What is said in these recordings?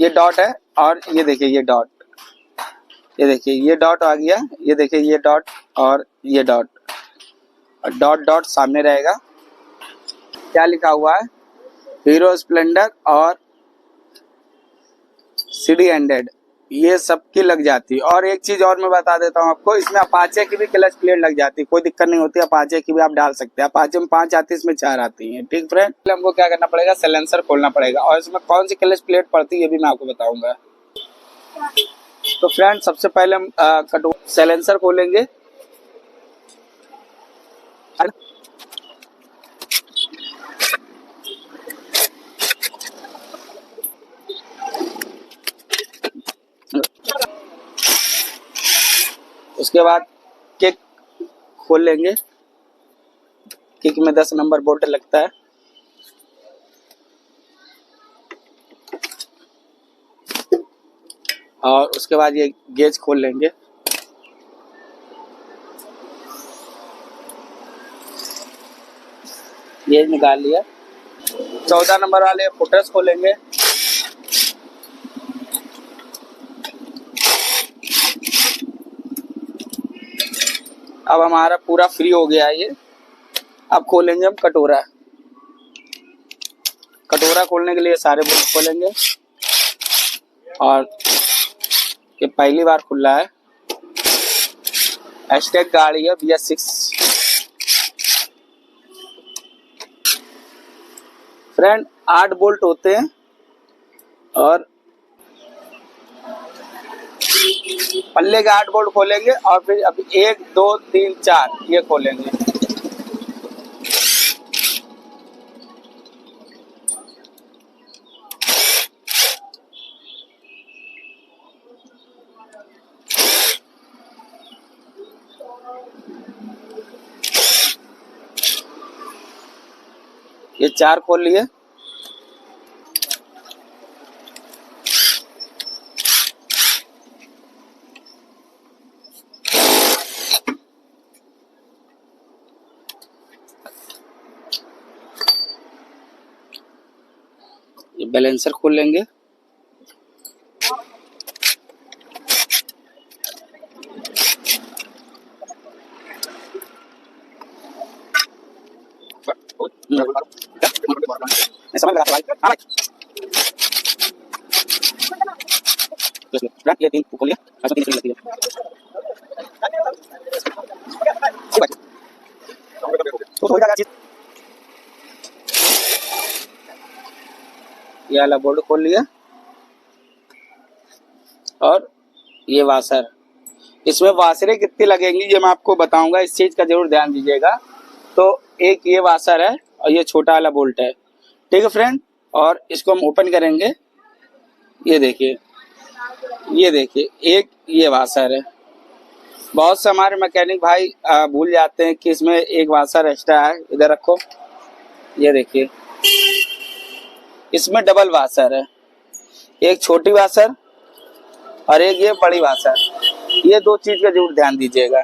ये डॉट है, और ये देखिए ये डॉट, ये देखिए ये डॉट आ गया, ये देखिए ये डॉट और ये डॉट, डॉट डॉट सामने रहेगा। क्या लिखा हुआ है, हीरो स्प्लेंडर और CD 100, ये सबकी लग जाती है। और एक चीज और मैं बता देता हूँ आपको, इसमें अपाचे की भी क्लच प्लेट लग जाती है, कोई दिक्कत नहीं होती, अपाचे की भी आप डाल सकते हैं। अपाचे में 5 आती है, इसमें 4 आती है। ठीक फ्रेंड, हमको क्या करना पड़ेगा, साइलेंसर खोलना पड़ेगा, और इसमें कौन सी क्लच प्लेट पड़ती है ये भी मैं आपको बताऊंगा। तो फ्रेंड सबसे पहले हम साइलेंसर खोलेंगे। उसके बाद किक खोल लेंगे, किक में 10 नंबर बोल्ट लगता है। और उसके बाद ये गेज खोल लेंगे। गेज निकाल लिया। 14 नंबर वाले फुटर्स खोलेंगे। अब हमारा पूरा फ्री हो गया है ये। अब खोलेंगे हम कटोरा। कटोरा खोलने के लिए सारे बोल्ट खोलेंगे, और ये पहली बार खुल रहा है। हैशटैग गाड़ी है BS6। फ्रेंड 8 बोल्ट होते हैं, और पल्ले के 8 बोल्ट खोलेंगे, और फिर अभी 1 2 3 4 ये खोलेंगे। ये 4 खोल लिए। ये बैलेंसर खोल लेंगे। ये 3 खोल लिया, ऐसा 3 लगती है। तो हो जाएगा चीज। ये वाला बोल्ट खोल लिया, और ये वाशर। इसमें वाशरें कितनी लगेंगी ये मैं आपको बताऊंगा, इस चीज का जरूर ध्यान दीजिएगा। तो एक ये वाशर है, और ये छोटा वाला बोल्ट है। ठीक है फ्रेंड, और इसको हम ओपन करेंगे। ये देखिए, ये देखिए एक ये वाशर है। बहुत से हमारे मैकेनिक भाई भूल जाते हैं कि इसमें एक वाशर एक्स्ट्रा है। इधर रखो, ये देखिए इसमें डबल वाशर है, एक छोटी वाशर और एक ये बड़ी वाशर। ये 2 चीज का जरूर ध्यान दीजिएगा।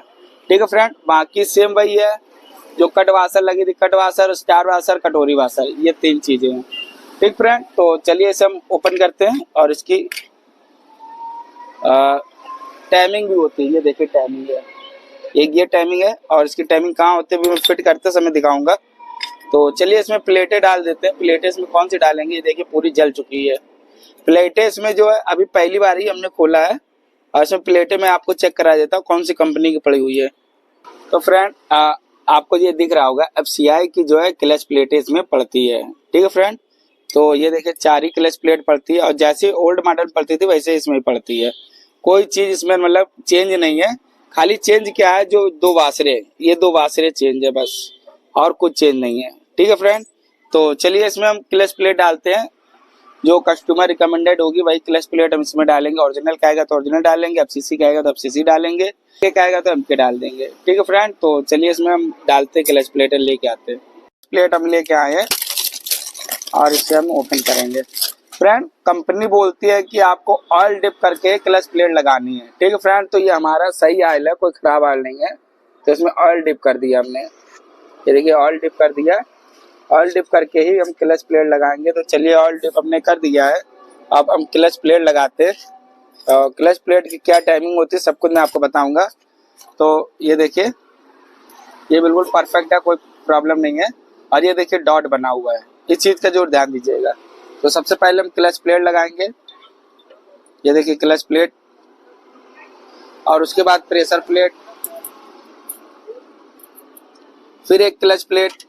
ठीक है फ्रेंड, बाकी सेम वही है जो कट वाशर लगी थी, कट वाशर, स्टार वाशर, कटोरी वाशर, ये 3 चीजें हैं। ठीक फ्रेंड, तो चलिए इसे हम ओपन करते हैं, और इसकी टाइमिंग भी होती है। ये देखिए टाइमिंग है, एक ये टाइमिंग है, और इसकी टाइमिंग कहाँ होती है भी मैं फिट करते समय दिखाऊंगा। तो चलिए इसमें प्लेटें डाल देते हैं। प्लेटें इसमें कौन सी डालेंगे, ये देखिए पूरी जल चुकी है प्लेटें। इसमें जो है अभी पहली बार ही हमने खोला है, और इसमें प्लेटें मैं आपको चेक करा देता हूँ कौन सी कंपनी की पड़ी हुई है। तो फ्रेंड आपको ये दिख रहा होगा FCI की जो है क्लच प्लेटें इसमें पड़ती है। ठीक है फ्रेंड, तो ये देखिए 4 ही क्लच प्लेट पड़ती है, और जैसे ओल्ड मॉडल पड़ती थी वैसे इसमें पड़ती है। कोई चीज इसमें मतलब चेंज नहीं है। खाली चेंज क्या है, जो 2 वाशरें, ये 2 वाशरें चेंज है बस, और कुछ चेंज नहीं है। ठीक है फ्रेंड, तो चलिए इसमें हम क्लच प्लेट डालते हैं। जो कस्टमर रिकमेंडेड होगी वही क्लच प्लेट हम इसमें डालेंगे। ओरिजिनल कहेगा तो ओरिजिनल डालेंगे, FCC कहेगा तो FCC डालेंगे, MK कहेगा तो MK डाल देंगे। ठीक है फ्रेंड, तो चलिए इसमें हम डालते हैं क्लच प्लेट, लेके आते हैं। प्लेट हम लेके आए हैं, और इसे हम ओपन करेंगे। फ्रेंड कंपनी बोलती है कि आपको ऑयल डिप करके क्लच प्लेट लगानी है। ठीक है फ्रेंड, तो ये हमारा सही ऑयल है, कोई खराब ऑयल नहीं है। तो इसमें ऑयल डिप कर दिया हमने, ये देखिए ऑयल डिप कर दिया। ऑयल डिप करके ही हम क्लच प्लेट लगाएंगे। तो चलिए ऑयल डिप हमने कर दिया है, अब हम क्लच प्लेट लगाते हैं। क्लच प्लेट की क्या टाइमिंग होती है सब कुछ मैं आपको बताऊंगा। तो ये देखिए, ये बिल्कुल परफेक्ट है, कोई प्रॉब्लम नहीं है। और ये देखिए डॉट बना हुआ है, इस चीज का जरूर ध्यान दीजिएगा। तो सबसे पहले हम क्लच प्लेट लगाएंगे, ये देखिए क्लच प्लेट, और उसके बाद प्रेशर प्लेट, फिर एक क्लच प्लेट।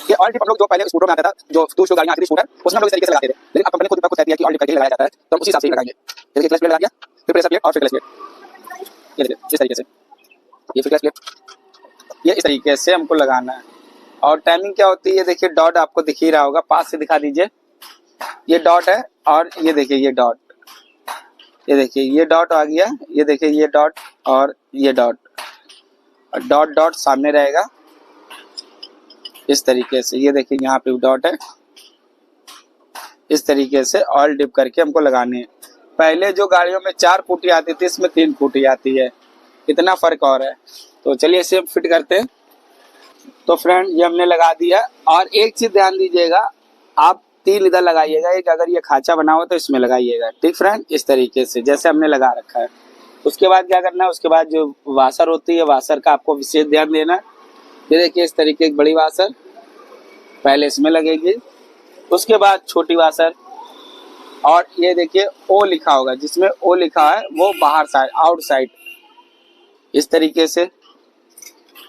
ये ऑयल हम लोग जो पहले स्कूटर में आता था, जो टू गाड़ियां आती थी स्कूटर, उसमें हम लोग इस तरीके से लगाते थे, लेकिन अब कंपनी खुद आपको कहती है कि ऑयल करके लगाया जाता है, तो हम उसी हिसाब से लगाएंगे। ये देखिए क्लच प्लेट लगा दिया, फिर प्रेशर प्लेट और फिर क्लच प्लेट, ये देखिए इस तरीके से, ये फिर क्लच प्लेट, ये इस तरीके से हमको लगाना है। और टाइमिंग क्या होती है, ये देखिए डॉट आपको दिख ही रहा होगा, पास से दिखा दीजिए, ये डॉट है। और ये देखिए ये डॉट, ये देखिए ये डॉट आ गया, ये देखिए ये डॉट और ये डॉट, डॉट डॉट सामने रहेगा इस तरीके से। ये देखिए यहाँ पे डॉट है, इस तरीके से ऑयल डिप करके हमको लगानी है। पहले जो गाड़ियों में 4 फुटी आती थी, इसमें 3 फुटी आती है, इतना फर्क और है। तो चलिए इसे हम फिट करते हैं। तो फ्रेंड ये हमने लगा दिया, और एक चीज ध्यान दीजिएगा, आप 3 इधर लगाइएगा, एक अगर ये खांचा बना हुआ तो इसमें लगाइएगा, ठीक फ्रेंड, इस तरीके से जैसे हमने लगा रखा है। उसके बाद क्या करना है, उसके बाद जो वाशर होती है, वाशर का आपको विशेष ध्यान देना है। ये देखिए इस तरीके की बड़ी वाशर पहले इसमें लगेगी, उसके बाद छोटी वाशर, और ये देखिए ओ लिखा होगा, जिसमें ओ लिखा है वो बाहर साइड, आउट साइड, इस तरीके से।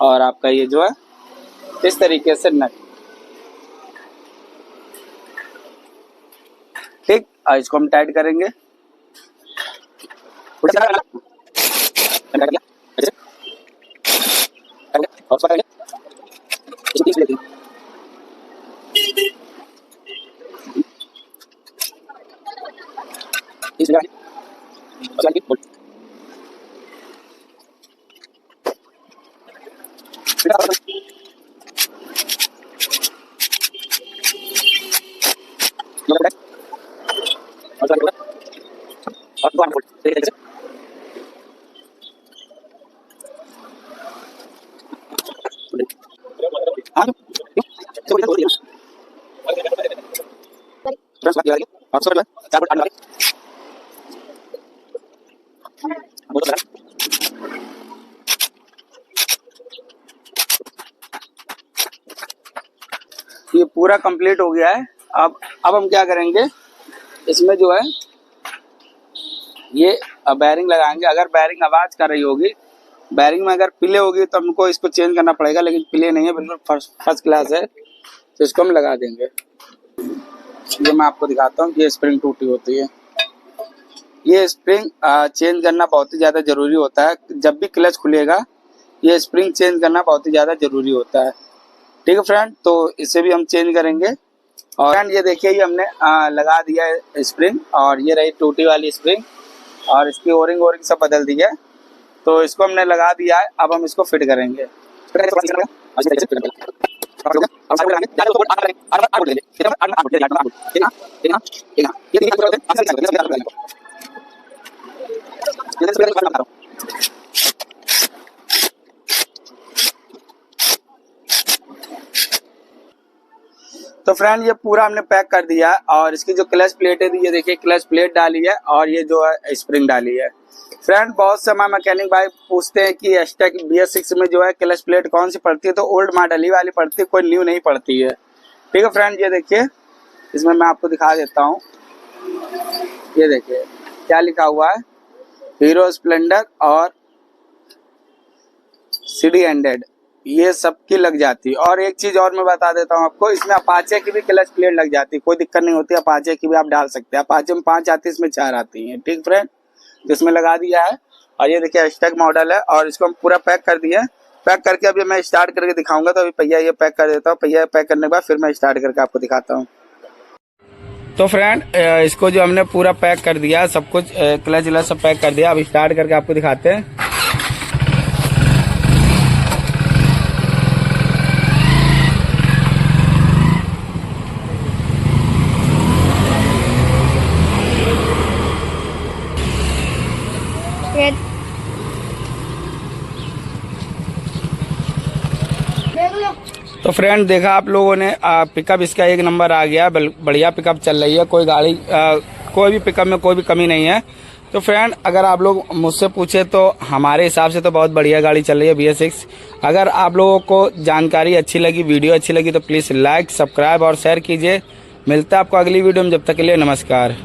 और आपका ये जो है इस तरीके से नट, ठीक। और इसको हम टाइट करेंगे, ये पूरा कंप्लीट हो गया है। अब हम क्या करेंगे, इसमें जो है ये बैरिंग लगाएंगे। अगर बैरिंग आवाज कर रही होगी, बैरिंग में अगर पिले होगी तो हमको इसको चेंज करना पड़ेगा, लेकिन पिले नहीं है, बिल्कुल फर्स्ट क्लास है, तो इसको हम लगा देंगे। ये मैं आपको दिखाता हूँ, ये स्प्रिंग टूटी होती है, ये स्प्रिंग चेंज करना बहुत ही ज़्यादा ज़रूरी होता है। जब भी क्लच खुलेगा ये स्प्रिंग चेंज करना बहुत ही ज़्यादा ज़रूरी होता है, ठीक है फ्रेंड। तो इसे भी हम चेंज करेंगे। और फ्रेंड ये देखिए, ये हमने लगा दिया है स्प्रिंग, और ये रही टूटी वाली स्प्रिंग, और इसकी ओरिंग सब बदल दी है। तो इसको हमने लगा दिया है, अब हम इसको फिट करेंगे। तो फ्रेंड ये पूरा हमने पैक कर दिया है, और इसकी जो क्लच प्लेट है, ये देखिए क्लच प्लेट डाली है, और ये जो है स्प्रिंग डाली है। फ्रेंड बहुत समय मैकेनिक भाई पूछते हैं कि एस्टेक BS6 में जो है क्लच प्लेट कौन सी पड़ती है, तो ओल्ड मॉडल ही वाली पड़ती है, कोई न्यू नहीं पड़ती है, ठीक है फ्रेंड। ये देखिए, इसमें मैं आपको दिखा देता हूँ, ये देखिए क्या लिखा हुआ है, हीरो स्प्लेंडर और CD 100, ये सबकी लग जाती है। और एक चीज और मैं बता देता हूँ आपको, इसमें अपाचे की भी क्लच प्लेट लग जाती है, कोई दिक्कत नहीं होती, अपाचे की भी आप डाल सकते हैं। अपाचे में 5 आती है, इसमें 4 आती है, ठीक फ्रेंड। इसमें लगा दिया है, और ये देखिए एस्टेक मॉडल है, और इसको हम पूरा पैक कर दिया है। पैक करके अभी मैं स्टार्ट करके दिखाऊंगा, तो अभी पहिया ये पैक कर देता हूँ। पहिया पैक करने के बाद फिर मैं स्टार्ट करके आपको दिखाता हूँ। तो फ्रेंड इसको जो हमने पूरा पैक कर दिया, सब कुछ क्लच व्लच सब पैक कर दिया, अब स्टार्ट करके आपको दिखाते हैं। तो फ्रेंड देखा आप लोगों ने पिकअप इसका 1 नंबर आ गया, बढ़िया पिकअप चल रही है, कोई गाड़ी कोई भी पिकअप में कोई भी कमी नहीं है। तो फ्रेंड अगर आप लोग मुझसे पूछे तो हमारे हिसाब से तो बहुत बढ़िया गाड़ी चल रही है BS6। अगर आप लोगों को जानकारी अच्छी लगी, वीडियो अच्छी लगी तो प्लीज़ लाइक, सब्सक्राइब और शेयर कीजिए। मिलता है आपको अगली वीडियो में, जब तक के लिए नमस्कार।